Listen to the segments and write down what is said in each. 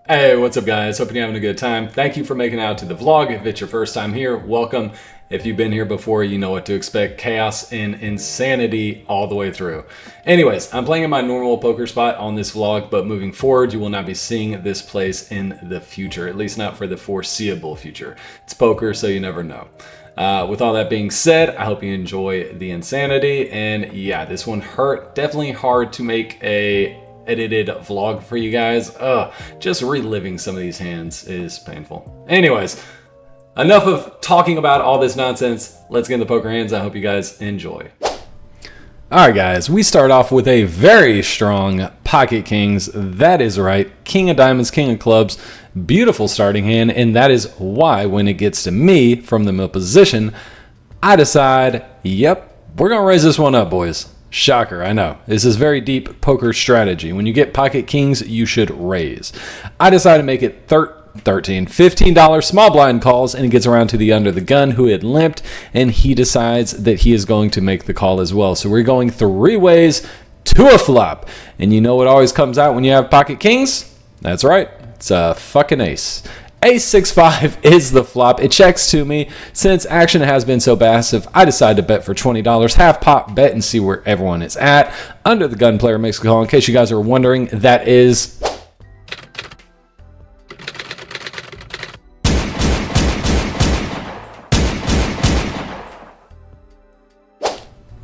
Hey, what's up guys? Hoping you're having a good time. Thank you for making it out to the vlog. If it's your first time here, welcome. If you've been here before, you know what to expect. Chaos and insanity all the way through. Anyways, I'm playing in my normal poker spot on this vlog, but moving forward, you will not be seeing this place in the future, at least not for the foreseeable future. It's poker, so you never know. With all that being said, I hope you enjoy the insanity. And yeah, this one hurt. Definitely hard to make a edited vlog for you guys. Just reliving some of these hands is painful. Anyways, enough of talking about all this nonsense. Let's get in the poker hands. I hope you guys enjoy. Alright guys, we start off with a very strong pocket kings. That is right, king of diamonds, king of clubs. Beautiful starting hand, and that is why when it gets to me from the middle position, I decide, yep, we're gonna raise this one up, boys. Shocker, I know. This is very deep poker strategy. When you get pocket kings, you should raise. I decide to make it $15 small blind calls, and he gets around to the under the gun who had limped, and he decides that he is going to make the call as well. So we're going three ways to a flop. And you know what always comes out when you have pocket kings? That's right. It's a fucking ace. Ace 6-5 is the flop. It checks to me. Since action has been so passive, I decide to bet for $20. Half pot bet and see where everyone is at. Under the gun player makes a call. In case you guys are wondering, that is...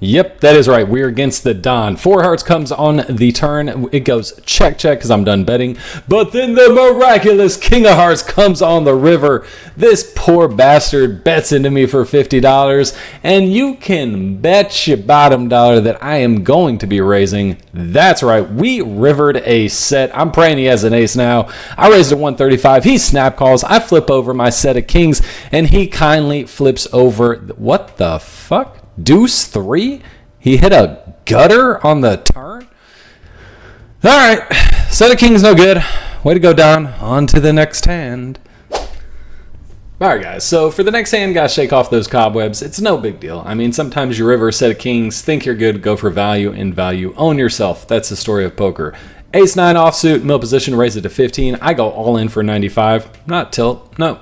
Yep, that is right. We're against the Don. Four hearts comes on the turn. It goes check, check, because I'm done betting. But then the miraculous king of hearts comes on the river. This poor bastard bets into me for $50. And you can bet your bottom dollar that I am going to be raising. That's right. We rivered a set. I'm praying he has an ace now. I raised a 135. He snap calls. I flip over my set of kings. And he kindly flips over. What the fuck? Deuce 3? He hit a gutter on the turn? Alright, set of kings no good. Way to go, Don. On to the next hand. Alright guys, so for the next hand, gotta shake off those cobwebs. It's no big deal. I mean, sometimes you river a set of kings, think you're good, go for value, and value. Own yourself. That's the story of poker. Ace 9 offsuit, middle position, raise it to 15. I go all in for 95. Not tilt. No.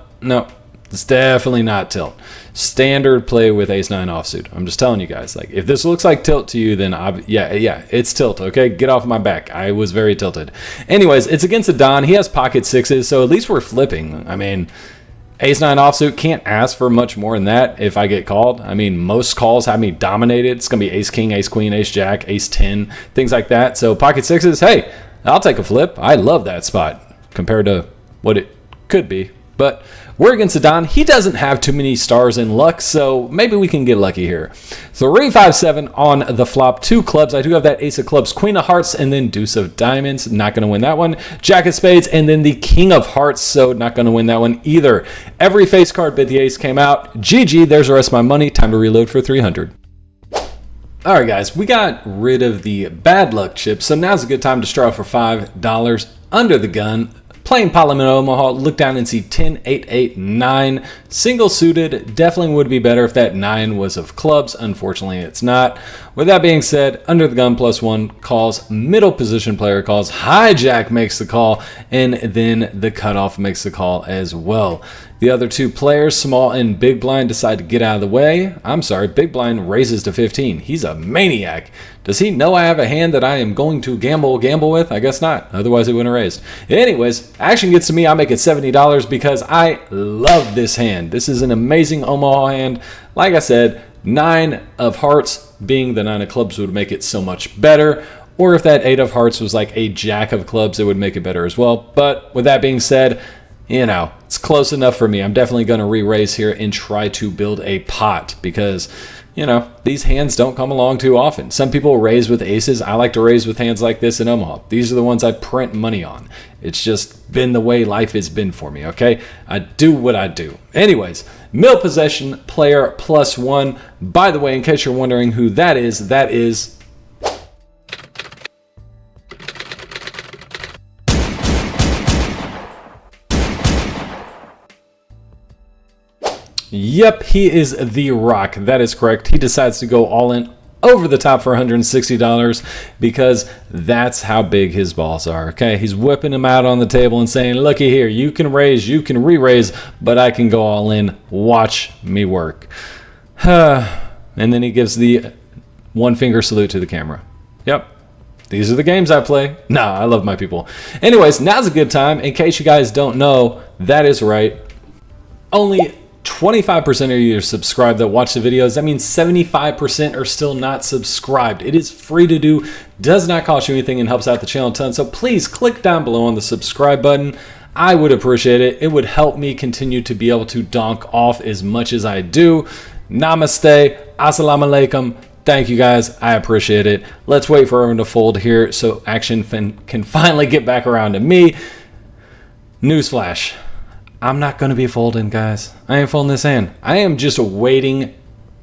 It's definitely not tilt. Standard play with ace 9 offsuit. I'm just telling you guys, like, if this looks like tilt to you, then yeah, it's tilt, okay? Get off my back. I was very tilted. Anyways, it's against a Don. He has pocket sixes, so at least we're flipping. I mean, ace 9 offsuit, can't ask for much more than that if I get called. I mean, most calls have me dominated. It's going to be ace king, ace queen, ace jack, ace 10, things like that. So pocket sixes, hey, I'll take a flip. I love that spot compared to what it could be. But we're against the Don. He doesn't have too many stars in luck, so maybe we can get lucky here. 3-5-7 on the flop. Two clubs. I do have that ace of clubs, queen of hearts, and then deuce of diamonds. Not going to win that one. Jack of spades, and then the king of hearts, so not going to win that one either. Every face card but the ace came out. GG, there's the rest of my money. Time to reload for 300. Alright guys, we got rid of the bad luck chips, so now's a good time to start for $5 under the gun. Playing Parliament Omaha, look down and see 10, 8, 8, 9. Single suited, definitely would be better if that 9 was of clubs. Unfortunately, it's not. With that being said, under the gun +1 calls, middle position player calls, hijack makes the call, and then the cutoff makes the call as well. The other two players, small and big blind, decide to get out of the way. I'm sorry, big blind raises to 15. He's a maniac. Does he know I have a hand that I am going to gamble with? I guess not. Otherwise, he wouldn't have raised. Anyways, action gets to me. I make it $70 because I love this hand. This is an amazing Omaha hand. Like I said, 9 of hearts being the 9 of clubs would make it so much better. Or if that 8 of hearts was like a jack of clubs, it would make it better as well. But with that being said, you know, it's close enough for me. I'm definitely going to re-raise here and try to build a pot because, you know, these hands don't come along too often. Some people raise with aces. I like to raise with hands like this in Omaha. These are the ones I print money on. It's just been the way life has been for me, okay? I do what I do. Anyways, middle possession player +1. By the way, in case you're wondering who that is, yep, he is the Rock. That is correct. He decides to go all in over the top for $160 because that's how big his balls are. Okay, he's whipping them out on the table and saying, looky here, you can raise, you can re-raise, but I can go all in. Watch me work. And then he gives the one finger salute to the camera. Yep, these are the games I play. Nah, I love my people. Anyways, now's a good time. In case you guys don't know, that is right, only 25% of you are subscribed that watch the videos. That means 75% are still not subscribed. It is free to do, does not cost you anything, and helps out the channel a ton. So please click down below on the subscribe button. I would appreciate it. It would help me continue to be able to donk off as much as I do. Namaste. Assalamu alaikum. Thank you guys. I appreciate it. Let's wait for everyone to fold here so action can finally get back around to me. Newsflash. I'm not going to be folding, guys. I ain't folding this hand. I am just waiting,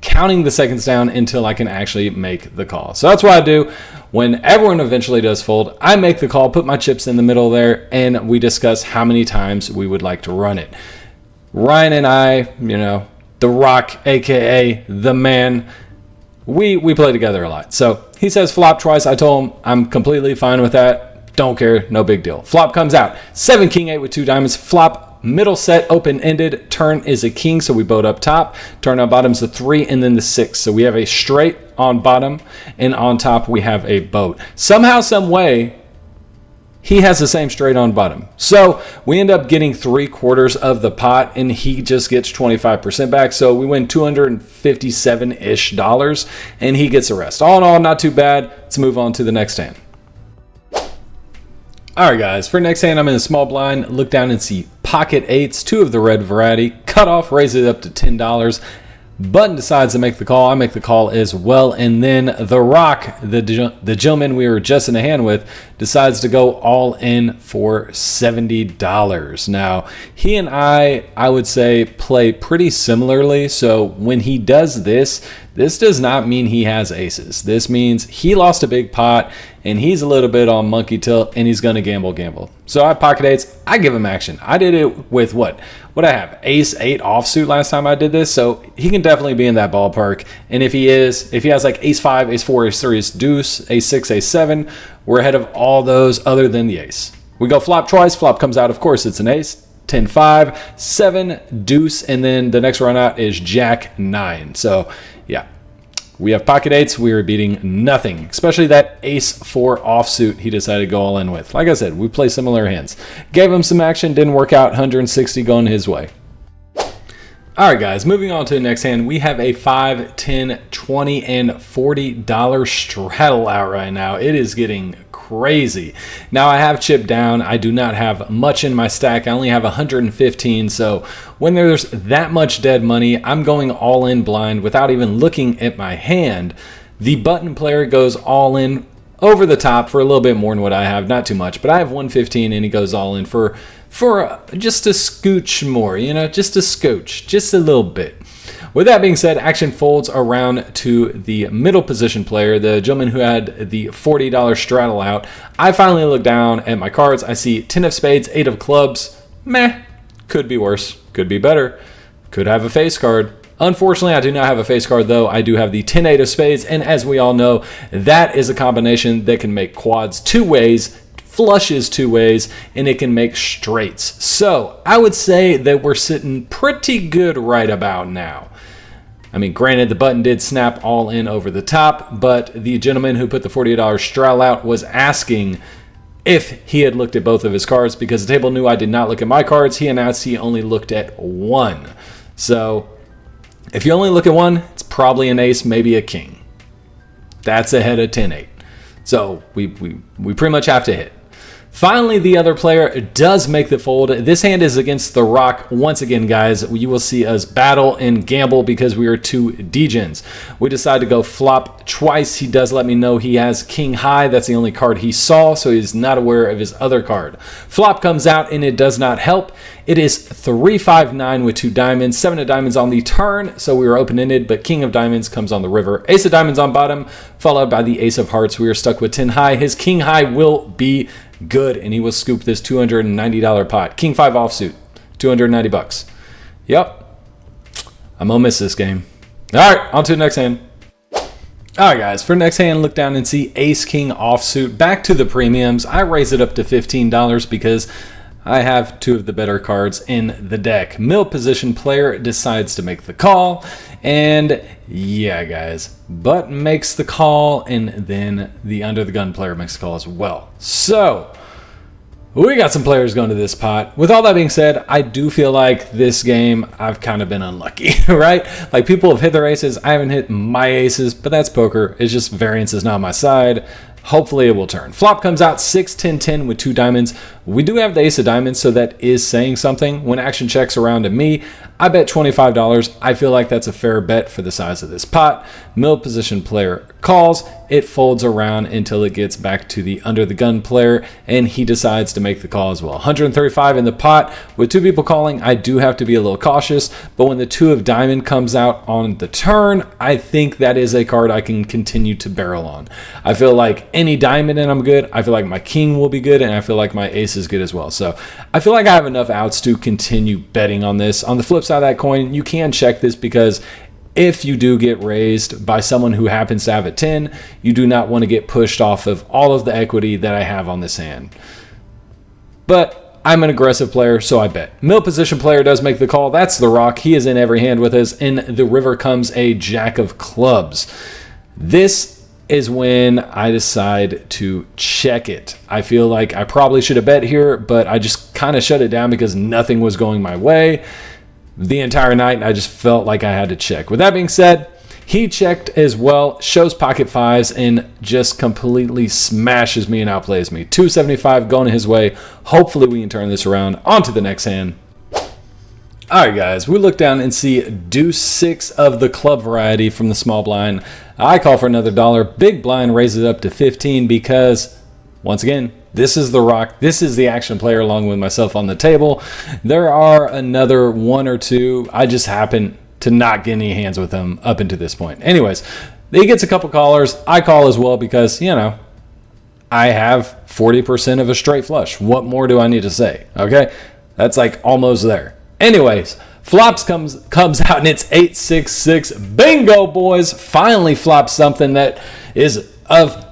counting the seconds down until I can actually make the call. So that's what I do. When everyone eventually does fold, I make the call, put my chips in the middle there, and we discuss how many times we would like to run it. Ryan and I, The Rock, aka The Man, we play together a lot. So he says flop twice. I told him I'm completely fine with that. Don't care. No big deal. Flop comes out. 7 king 8 with 2 diamonds. Flop. Middle set open-ended, turn is a king, so we boat up top. Turn on bottom's the 3 and then the 6. So we have a straight on bottom, and on top we have a boat. Somehow, some way, he has the same straight on bottom. So we end up getting 3/4 of the pot, and he just gets 25% back. So we win $257-ish, and he gets the rest. All in all, not too bad. Let's move on to the next hand. Alright guys, for next hand I'm in a small blind, look down and see pocket 8s, 2 of the red variety, cut off, raise it up to $10. Button decides to make the call, I make the call as well, and then The Rock, the gentleman we were just in a hand with, decides to go all in for $70. Now, he and I would say, play pretty similarly, so when he does this does not mean he has aces. This means he lost a big pot, and he's a little bit on monkey tilt, and he's going to gamble. So I pocket 8s, I give him action. I did it with what I have? Ace 8 offsuit last time I did this, so he can definitely be in that ballpark. And if he has like ace 5, ace 4, ace 3, ace deuce, ace 6, ace 7, we're ahead of all those other than the ace. We go flop twice, flop comes out, of course it's an ace. 10-5, 7, deuce, and then the next run out is jack 9. So yeah, we have pocket 8s. We are beating nothing, especially that ace 4 offsuit he decided to go all in with. Like I said, we play similar hands. Gave him some action, didn't work out, 160 going his way. Alright guys, moving on to the next hand, we have a $5, $10, $20, and $40 straddle out right now. It is getting crazy. Now I have chipped down. I do not have much in my stack. I only have 115, so when there's that much dead money, I'm going all in blind without even looking at my hand. The button player goes all in over the top for a little bit more than what I have, not too much, but I have 115 and he goes all in for just a scooch more, just a scooch, just a little bit. With that being said, action folds around to the middle position player, the gentleman who had the $40 straddle out. I finally look down at my cards. I see 10 of spades, 8 of clubs. Meh, could be worse, could be better, could have a face card. Unfortunately, I do not have a face card, though. I do have the 10-8 of spades, and as we all know, that is a combination that can make quads 2 ways, flushes 2 ways, and it can make straights. So I would say that we're sitting pretty good right about now. I mean, granted, the button did snap all in over the top, but the gentleman who put the $40 straddle out was asking if he had looked at both of his cards, because the table knew I did not look at my cards. He announced he only looked at one. So if you only look at one, it's probably an ace, maybe a king. That's ahead of 10-8. So we pretty much have to hit. Finally, the other player does make the fold. This hand is against The Rock. Once again, guys, you will see us battle and gamble because we are 2 degens. We decide to go flop twice. He does let me know he has king high. That's the only card he saw, so he's not aware of his other card. Flop comes out, and it does not help. It is 3-5-9 with 2 diamonds, 7 of diamonds on the turn, so we were open-ended, but king of diamonds comes on the river. Ace of diamonds on bottom, followed by the ace of hearts. We are stuck with 10 high. His king high will be good, and he will scoop this $290 pot. King 5 offsuit, $290. Yep, I'm gonna miss this game. All right, on to the next hand. All right, guys, for next hand, look down and see Ace King offsuit. Back to the premiums. I raise it up to $15 because I have two of the better cards in the deck. Mill position player decides to make the call. And yeah, guys, Butt makes the call, and then the under the gun player makes the call as well. So we got some players going to this pot. With all that being said, I do feel like this game I've kind of been unlucky, right? Like, people have hit their aces. I haven't hit my aces, but that's poker. It's just variance is not on my side. Hopefully it will turn. Flop comes out 6, 10, 10 with 2 diamonds. We do have the ace of diamonds, so that is saying something. When action checks around to me, I bet $25. I feel like that's a fair bet for the size of this pot. Mill position player calls. It folds around until it gets back to the under the gun player, and he decides to make the call as well. 135 in the pot. With 2 people calling, I do have to be a little cautious, but when the 2 of diamond comes out on the turn, I think that is a card I can continue to barrel on. I feel like any diamond and I'm good. I feel like my king will be good, and I feel like my ace is good as well. So I feel like I have enough outs to continue betting on this. On the flip side of that coin, you can check this, because if you do get raised by someone who happens to have a 10, you do not want to get pushed off of all of the equity that I have on this hand. But I'm an aggressive player, so I bet. Mill position player does make the call. That's the rock. He is in every hand with us. In the river comes a jack of clubs. This is when I decide to check it. I feel like I probably should have bet here, but I just kind of shut it down because nothing was going my way the entire night, and I just felt like I had to check. With that being said, he checked as well, shows pocket fives, and just completely smashes me and outplays me. 275 going his way. Hopefully we can turn this around. On to the next hand. All right, guys, we look down and see deuce 6 of the club variety from the small blind. I call for another dollar. Big blind raises it up to 15 because, once again, this is the rock. This is the action player along with myself on the table. There are another 1 or 2. I just happen to not get any hands with them up until this point. Anyways, he gets a couple callers. I call as well because, you know, I have 40% of a straight flush. What more do I need to say? Okay? That's like almost there. Anyways, flops comes out and it's 866. Bingo, boys. Finally flopped something that is of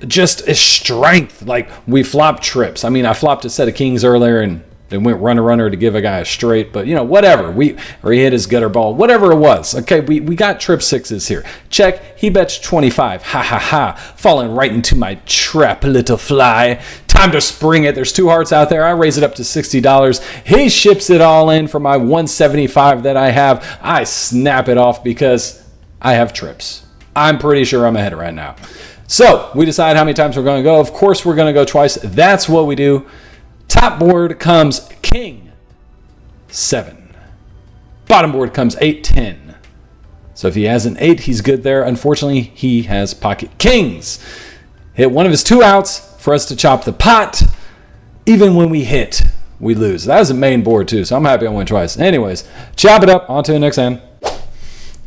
just a strength. Like, we flopped trips. I mean, I flopped a set of kings earlier and then went runner to give a guy a straight, but you know, whatever. Or he hit his gutter ball, whatever it was. Okay, we got trip 6s here. Check. He bets 25. Ha ha ha. Falling right into my trap, little fly. Time to spring it. There's 2 hearts out there. I raise it up to $60. He ships it all in for my 175 that I have. I snap it off because I have trips. I'm pretty sure I'm ahead right now. So we decide how many times we're going to go. Of course, we're going to go twice. That's what we do. Top board comes king 7. Bottom board comes 8, 10. So if he has an 8, he's good there. Unfortunately, he has pocket kings. Hit one of his 2 outs for us to chop the pot. Even when we hit, we lose. That was a main board too, so I'm happy I went twice. Anyways, chop it up. On to the next hand.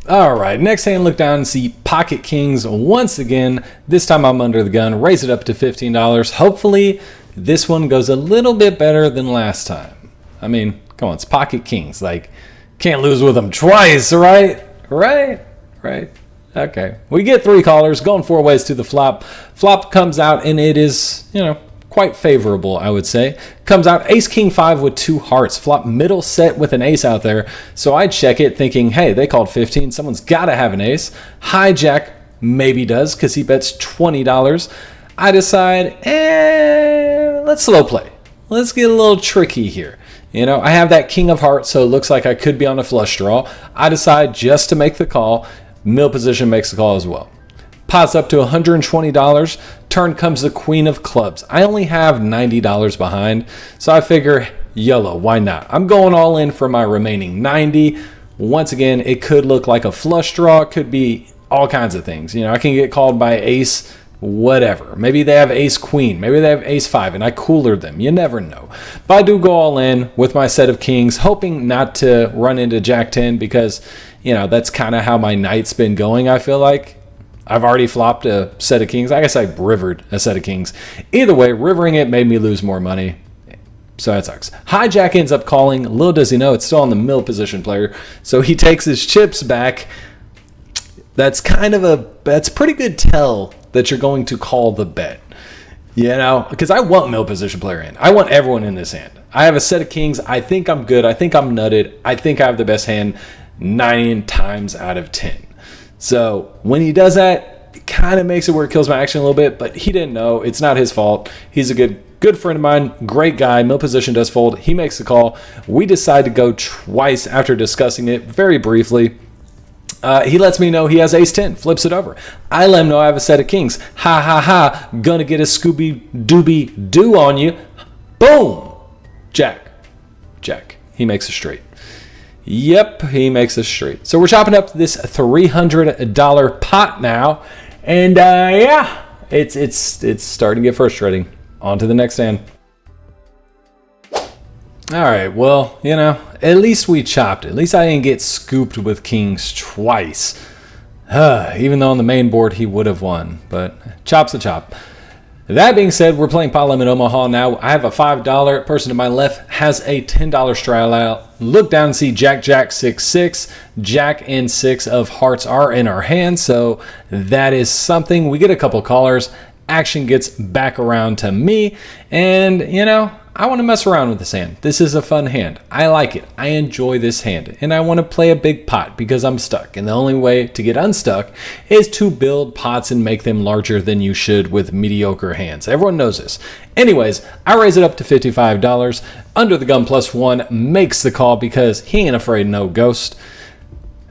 All right, next hand, look down and see pocket kings once again. This time I'm under the gun. Raise it up to $15. Hopefully this one goes a little bit better than last time. I mean, come on, it's pocket kings. Like, can't lose with them twice, right? Right. Okay. We get 3 callers, going 4 ways to the flop. Flop comes out, and it is, you know, quite favorable, I would say. Comes out ace king 5 with 2 hearts. Flop middle set with an ace out there. So I check it thinking, hey, they called 15. Someone's got to have an ace. Hijack maybe does because he bets $20. I decide, let's slow play. Let's get a little tricky here. You know, I have that king of hearts, so it looks like I could be on a flush draw. I decide just to make the call. Mill position makes the call as well. Pot's up to $120. Turn comes the queen of clubs. I only have $90 behind, so I figure, YOLO, why not? I'm going all in for my remaining 90. Once again, it could look like a flush draw. It could be all kinds of things. You know, I can get called by ace, whatever. Maybe they have ace queen. Maybe they have ace 5 and I coolered them. You never know. But I do go all in with my set of kings, hoping not to run into jack 10 because, you know, that's kind of how my night's been going, I feel like. I've already flopped a set of kings. I guess I rivered a set of kings. Either way, rivering it made me lose more money. So that sucks. Hijack ends up calling. Little does he know, it's still on the mill position player. So he takes his chips back. that's pretty good tell that you're going to call the bet. You know, because I want middle position player in. I want everyone in this hand. I have a set of kings. I think I'm good. I think I'm nutted. I think I have the best hand 9 times out of 10. So when he does that, it kind of makes it where it kills my action a little bit, but he didn't know. It's not his fault. He's a good friend of mine, great guy. Middle position does fold. He makes the call. We decide to go twice after discussing it very briefly. He lets me know he has ace 10, flips it over. I let him know I have a set of kings. Ha ha ha, gonna get a Scooby Dooby Doo on you. Boom! Jack. He makes a straight. Yep, he makes a straight. So we're chopping up this $300 pot now. And yeah, it's starting to get frustrating. On to the next hand. All right, well, you know, at least we chopped it. At least I didn't get scooped with kings twice. Even though on the main board he would have won, but chop's a chop. That being said, we're playing Pot Limit Omaha now. I have a $5. Person to my left has a $10 straddle out. Look down and see Jack, 6, 6. Jack and 6 of hearts are in our hand, so that is something. We get a couple callers. Action gets back around to me, and, you know, I want to mess around with this hand. This is a fun hand. I like it. I enjoy this hand. And I want to play a big pot because I'm stuck. And the only way to get unstuck is to build pots and make them larger than you should with mediocre hands. Everyone knows this. Anyways, I raise it up to $55. Under the gun +1 makes the call because he ain't afraid no ghost.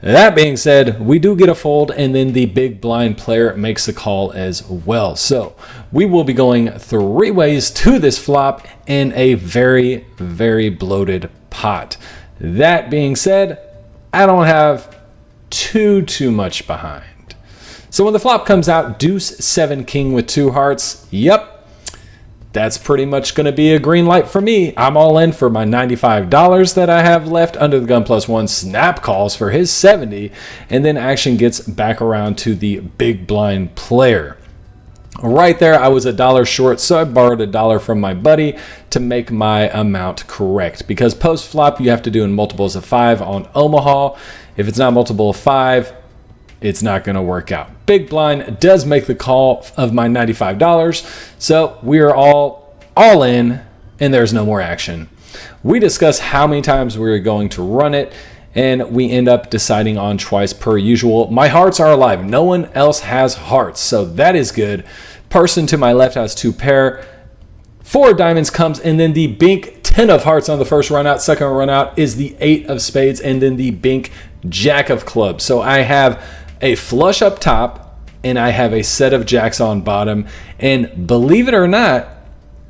That being said, we do get a fold, and then the big blind player makes the call as well. So we will be going 3 ways to this flop in a very, very bloated pot. That being said, I don't have too much behind. So when the flop comes out, deuce, 7, king with 2 hearts, yep. That's pretty much going to be a green light for me. I'm all in for my $95 that I have left. Under the gun +1 snap calls for his 70, and then action gets back around to the big blind player. Right there, I was $1 short, so I borrowed $1 from my buddy to make my amount correct. Because post flop, you have to do in multiples of 5 on Omaha. If it's not multiple of 5, it's not going to work out. Big blind does make the call of my $95, so we are all in, and there's no more action. We discuss how many times we're going to run it, and we end up deciding on twice per usual. My hearts are alive. No one else has hearts, so that is good. Person to my left has 2 pair. 4 diamonds comes, and then the bink 10 of hearts on the first run out. Second run out is the 8 of spades, and then the bink jack of clubs. So I have a flush up top, and I have a set of jacks on bottom. And believe it or not,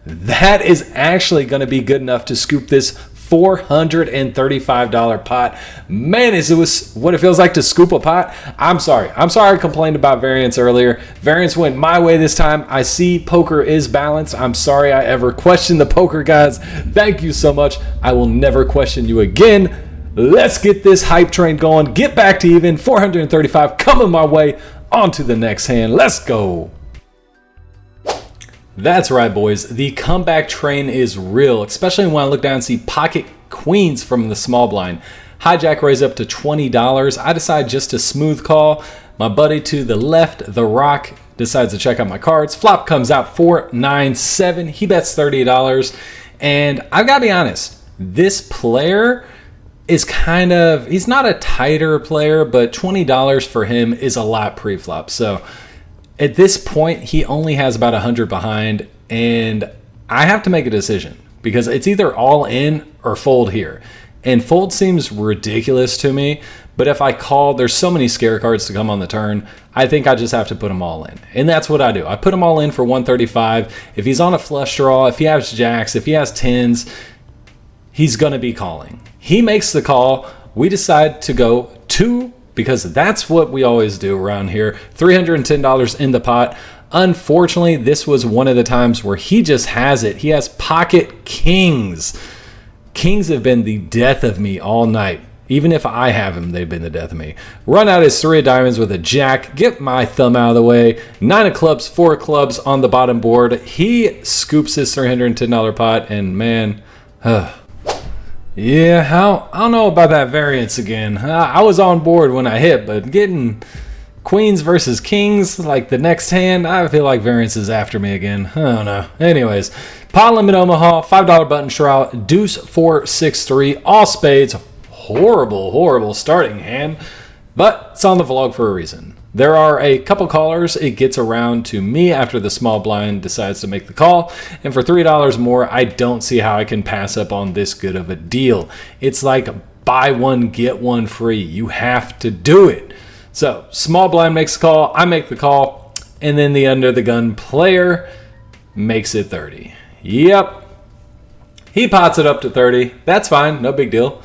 that is actually going to be good enough to scoop this $435 pot. Man, is it what it feels like to scoop a pot. I'm sorry I complained about variance earlier. Variance went my way this time. I see poker is balanced. I'm sorry I ever questioned the poker gods. Thank you so much. I will never question you again. Let's get this hype train going. Get back to even. 435 coming my way. On to the next hand. Let's go. That's right, boys. The comeback train is real, especially when I look down and see pocket queens from the small blind. Hijack raised up to $20. I decide just to smooth call. My buddy to the left, The Rock, decides to check out my cards. Flop comes out 4-9-7. He bets $30. And I've got to be honest, this player is he's not a tighter player, but $20 for him is a lot pre-flop. So at this point, he only has about 100 behind, and I have to make a decision because it's either all in or fold here. And fold seems ridiculous to me, but if I call, there's so many scare cards to come on the turn, I think I just have to put them all in. And that's what I do. I put them all in for 135. If he's on a flush draw, if he has jacks, if he has tens, he's going to be calling. He makes the call. We decide to go 2 because that's what we always do around here. $310 in the pot. Unfortunately, this was one of the times where he just has it. He has pocket kings. Kings have been the death of me all night. Even if I have them, they've been the death of me. Run out his 3 of diamonds with a jack. Get my thumb out of the way. 9 of clubs, 4 of clubs on the bottom board. He scoops his $310 pot, and man, yeah, I don't know about that variance again. I was on board when I hit, but getting Queens versus kings, like the next hand. I feel like variance is after me again. I don't know. Anyways, pot limit Omaha, $5 button straw, deuce 4 6 3, all spades. Horrible starting hand, but it's on the vlog for a reason. There are a couple callers. It gets around to me after the small blind decides to make the call, and for $3 more, I don't see how I can pass up on this good of a deal. It's like buy one get one free. You have to do it. So small blind makes the call, I make the call, and then the under the gun player makes it 30. Yep, he pots it up to 30. That's fine, no big deal.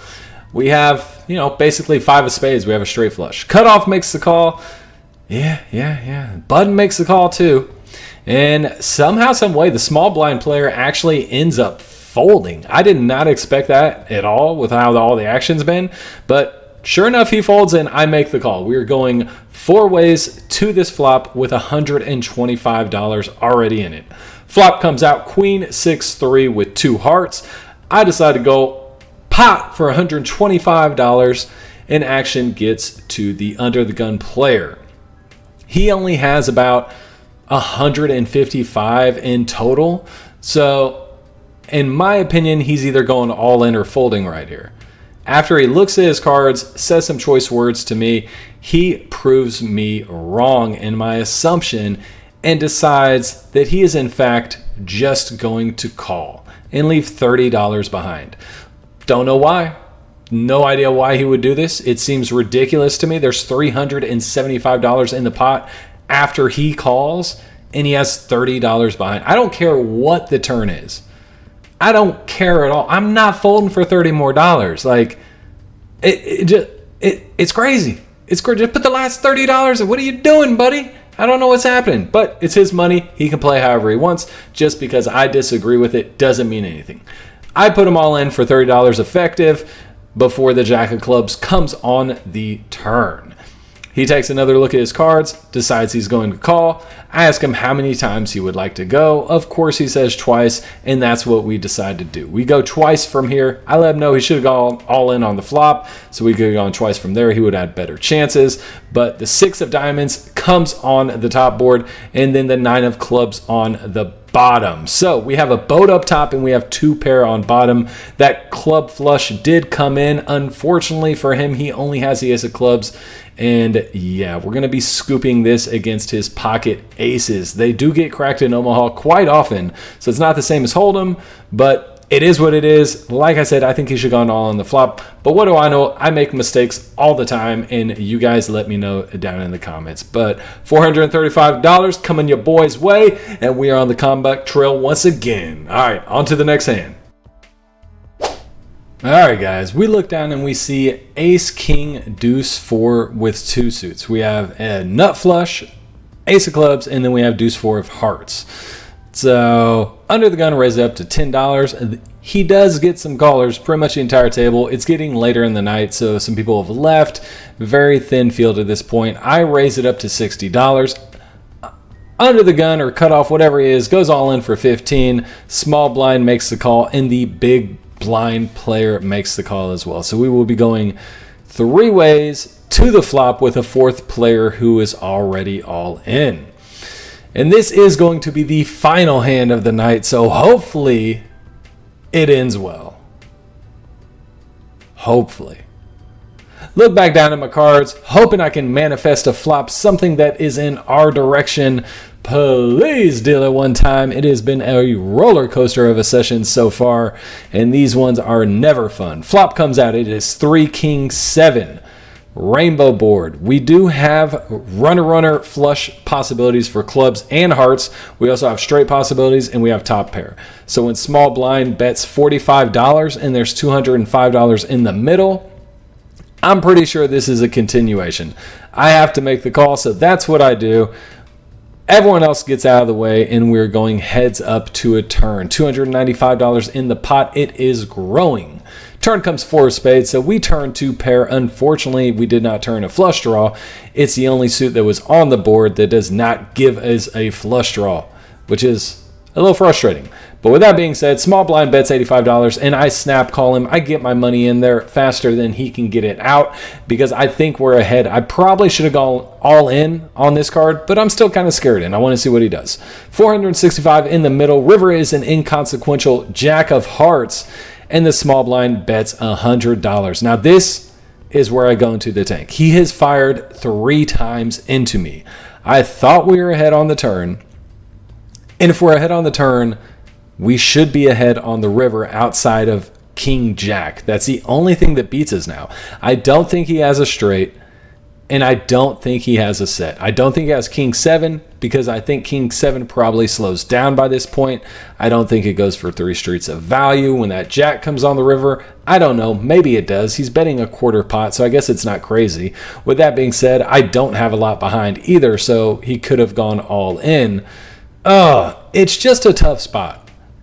We have, basically 5 of spades. We have a straight flush. Cutoff makes the call. Yeah. Button makes the call too. And somehow, some way, the small blind player actually ends up folding. I did not expect that at all with how all the action's been. But sure enough, he folds and I make the call. We are going 4 ways to this flop with $125 already in it. Flop comes out Queen 6-3 with 2 hearts. I decide to go pot for $125, and action gets to the under the gun player. He only has about 155 in total, so in my opinion, he's either going all in or folding right here. After he looks at his cards, says some choice words to me, he proves me wrong in my assumption and decides that he is in fact just going to call and leave $30 behind. Don't know why. No idea why he would do this. It seems ridiculous to me. There's $375 in the pot after he calls, and he has $30 behind. I don't care what the turn is. I don't care at all. I'm not folding for $30 more. Like, it's crazy. It's crazy. Just put the last $30. What are you doing, buddy? I don't know what's happening, but it's his money. He can play however he wants. Just because I disagree with it doesn't mean anything. I put them all in for $30 effective before the Jack of Clubs comes on the turn. He takes another look at his cards, decides he's going to call. I ask him how many times he would like to go. Of course, he says twice, and that's what we decide to do. We go twice from here. I let him know he should have gone all in on the flop, so we could have gone twice from there. He would have had better chances. But the 6 of diamonds comes on the top board, and then the 9 of clubs on the bottom. So we have a boat up top and we have 2 pair on bottom. That club flush did come in. Unfortunately for him, he only has the ace of clubs. And yeah, we're going to be scooping this against his pocket aces. They do get cracked in Omaha quite often, so it's not the same as Hold'em, but it is what it is. Like I said, I think he should have gone all on the flop, but what do I know? I make mistakes all the time, and you guys let me know down in the comments. But $435 coming your boy's way, and we are on the comeback trail once again. All right, on to the next hand. All right, guys, we look down and we see ace, king, deuce, 4 with 2 suits. We have a nut flush, ace of clubs, and then we have deuce, 4 of hearts. So under the gun, raise it up to $10. He does get some callers, pretty much the entire table. It's getting later in the night, so some people have left. Very thin field at this point. I raise it up to $60. Under the gun or cutoff, whatever it is, goes all in for 15. Small blind makes the call, and the big blind player makes the call as well. So we will be going 3 ways to the flop with a 4th player who is already all in. And this is going to be the final hand of the night, so hopefully it ends well. Hopefully. Look back down at my cards, hoping I can manifest a flop, something that is in our direction. Please deal it one time. It has been a roller coaster of a session so far, and these ones are never fun. Flop comes out. It is 3 king 7 rainbow board. We do have runner flush possibilities for clubs and hearts. We also have straight possibilities, and we have top pair. So when small blind bets $45 and there's $205 in the middle, I'm pretty sure this is a continuation. I have to make the call, so that's what I do. Everyone else gets out of the way, and we're going heads up to a turn. $295 in the pot. It is growing. Turn comes 4 of spades, so we turn 2 pair. Unfortunately, we did not turn a flush draw. It's the only suit that was on the board that does not give us a flush draw, which is a little frustrating. But with that being said, small blind bets $85 and I snap call him. I get my money in there faster than he can get it out because I think we're ahead. I probably should have gone all in on this card, but I'm still kind of scared and I want to see what he does. 465 in the middle. River is an inconsequential jack of hearts and the small blind bets $100. Now this is where I go into the tank. He has fired 3 times into me. I thought we were ahead on the turn. And if we're ahead on the turn, we should be ahead on the river outside of King Jack. That's the only thing that beats us now. I don't think he has a straight, and I don't think he has a set. I don't think he has King 7 because I think King 7 probably slows down by this point. I don't think it goes for 3 streets of value when that Jack comes on the river. I don't know. Maybe it does. He's betting a quarter pot, so I guess it's not crazy. With that being said, I don't have a lot behind either, so he could have gone all in. It's just a tough spot.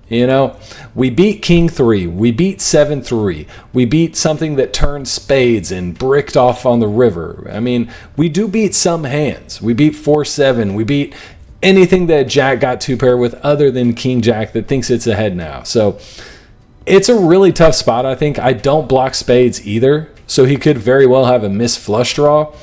You know, we beat King 3, we beat 7-3, we beat something that turned spades and bricked off on the river. I mean, we do beat some hands. We beat 4-7, we beat anything that Jack got 2 pair with other than King Jack that thinks it's ahead now. So it's a really tough spot, I think. I don't block spades either, so he could very well have a missed flush draw.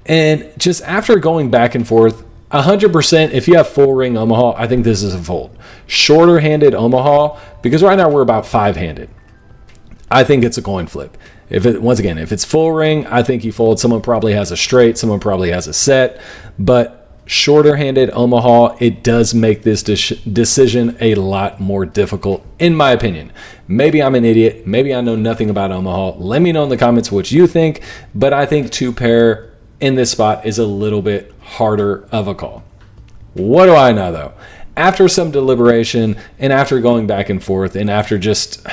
And just after going back and forth, 100%, if you have full ring Omaha, I think this is a fold. Shorter handed Omaha, because right now we're about 5-handed. I think it's a coin flip. If it's full ring, I think you fold. Someone probably has a straight, someone probably has a set, but shorter handed Omaha, it does make this decision a lot more difficult, in my opinion. Maybe I'm an idiot. Maybe I know nothing about Omaha. Let me know in the comments what you think, but I think 2 pair in this spot is a little bit harder of a call. What do I know though? After some deliberation and after going back and forth and after just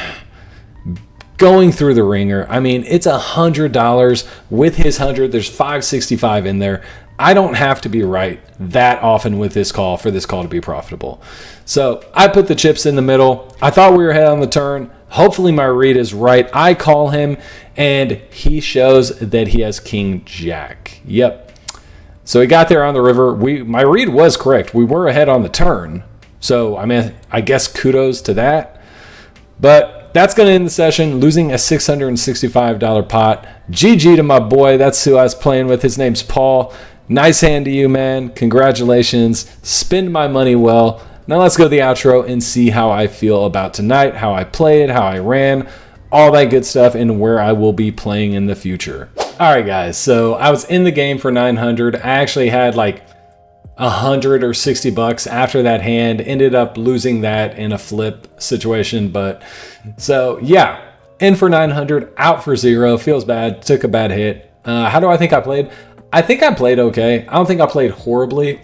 going through the ringer, I mean, it's $100 with his 100. There's 565 in there. I don't have to be right that often with this call for this call to be profitable. So I put the chips in the middle. I thought we were ahead on the turn. Hopefully my read is right. I call him and he shows that he has King Jack. Yep. So he got there on the river. My read was correct. We were ahead on the turn. So I mean, I guess kudos to that. But that's going to end the session, losing a $665 pot. GG to my boy. That's who I was playing with. His name's Paul. Nice hand to you, man. Congratulations. Spend my money well. Now let's go to the outro and see how I feel about tonight, how I played, how I ran, all that good stuff, and where I will be playing in the future. All right, guys. So I was in the game for 900. I actually had like 100 or 60 bucks after that hand. Ended up losing that in a flip situation. But so yeah, in for 900, out for 0. Feels bad. Took a bad hit. How do I think I played? I think I played okay. I don't think I played horribly.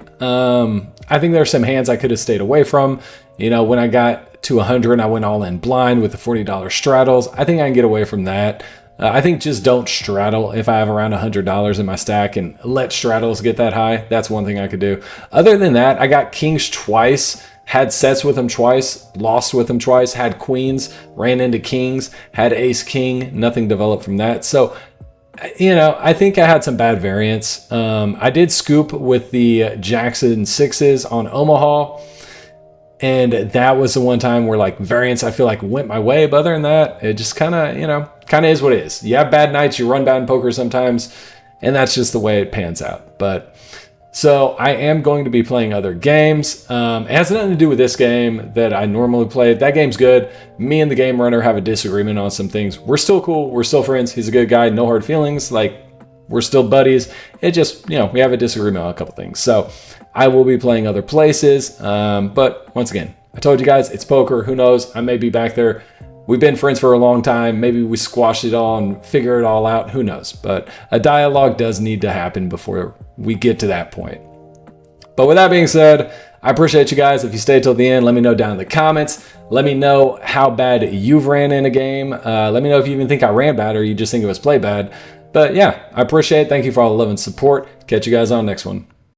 I think there's some hands I could have stayed away from. You know, when I got to 100, I went all in blind with the $40 straddles. I think I can get away from that. I think just don't straddle if I have around $100 in my stack and let straddles get that high. That's one thing I could do. Other than that, I got kings twice, had sets with them twice, lost with them twice, had queens, ran into kings, had ace king, nothing developed from that. So, you know, I think I had some bad variance. I did scoop with the Jackson 6s on Omaha. And that was the one time where like variance I feel like went my way. But other than that, it just kind of, you know, kind of is what it is. You have bad nights, you run bad in poker sometimes, and that's just the way it pans out. But so I am going to be playing other games. It has nothing to do with this game that I normally play. That game's good. Me and the game runner have a disagreement on some things. We're still cool. We're still friends. He's a good guy. No hard feelings. Like, we're still buddies. It just, you know, we have a disagreement on a couple things. So I will be playing other places. But once again, I told you guys, it's poker. Who knows? I may be back there. We've been friends for a long time. Maybe we squash it all and figure it all out. Who knows? But a dialogue does need to happen before we get to that point. But with that being said, I appreciate you guys. If you stayed till the end, let me know down in the comments. Let me know how bad you've ran in a game. Let me know if you even think I ran bad or you just think it was play bad. But yeah, I appreciate it. Thank you for all the love and support. Catch you guys on the next one.